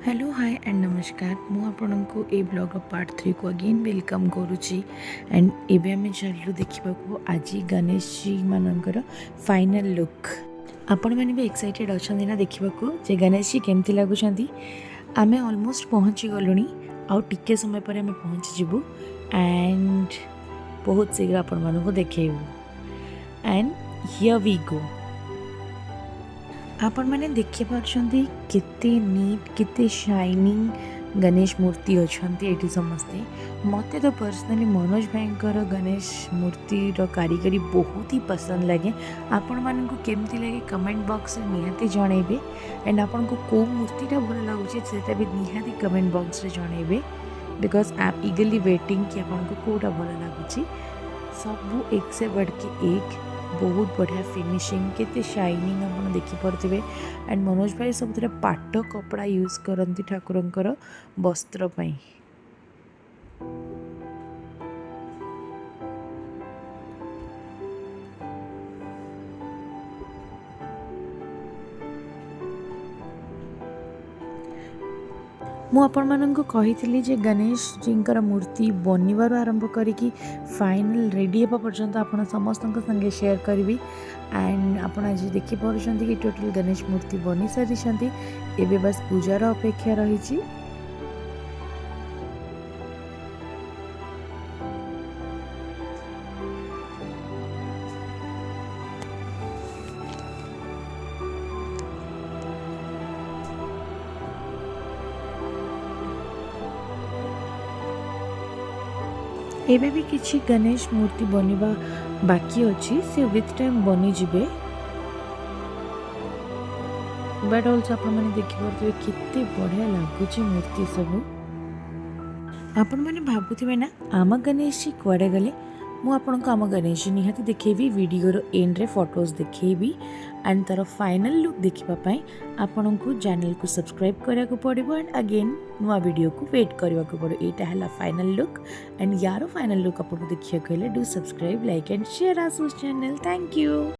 Hello hi and नमस्कार मु आपको ए ब्लॉग पार्ट 3 को अगेन वेलकम करुच्ची एंड एबे आमे चलू देखा आज गणेश जी मानकर फाइनल लुक आपण मैंने भी एक्साइटेड अच्छा ना देखा जे गणेश जी केमती लगुच आम ऑलमोस्ट पहुँची गलुणी आउ टिके समय पर आम पहुँची जीवु एंड बहुत शीघ्र आपण मानक देखेबू एंड हियर वी गो आपण मैंने देखि पार्छंती केते नीट केते शाइनिंग गणेश मूर्ति अच्छी ये समस्ते मते तो पर्सनली मनोज भाईंकर गणेश मूर्ति कारीगरी बहुत ही पसंद लगे। आपण मानक केमती लगे कमेंट बॉक्स में निहाती जनइबे एंड आपण को कौ मूर्तिटा भल लगुचे सेटा भी निहाती कमेंट बॉक्स में जनइबे because I am eagerly waiting कि आपण को कोटा भल लगुची। सब एक से बढ़ के एक बहुत बढ़िया फिनिशिंग केते शाइनिंग आप देखिपे एंड मनोज भाई सब पाट कपड़ा यूज करती ठाकुरंकर वस्त्र पाई। मु आपण मानक कही जे गणेश जींकर मूर्ति बनवर आरंभ करी फाइनल रेडी होगा पर्यंत आप समस्त संगे शेयर करी एंड आप आज देखिपुं कि टोटल गणेश मूर्ति बनी सारी एबे बस पूजार अपेक्षा रही। एबे भी किछि गणेश मूर्ति बनिबा बाकी अच्छी से विथ टाइम बनी जिबे बट ऑल्सो आप मैंने देखिपे केते बढ़िया लगुच मूर्ति सब आपण मैंने भावुवे ना आम गणेश जी कुआडे गले मु आपनको आम गणेश जी निहाती देखेबी वीडियोर एंड रे फोटोज देखेबी एंड तार फाइनल लुक देखिबा आपण को चैनल को सब्सक्राइब करा को पड़िबो एंड अगेन नुआ वीडियो को वेट करबा को पड़ो। एटा हला फाइनल लुक एंड यार फाइनल लुक आपको देखिया कहले do subscribe like and share आस चैनल। Thank you.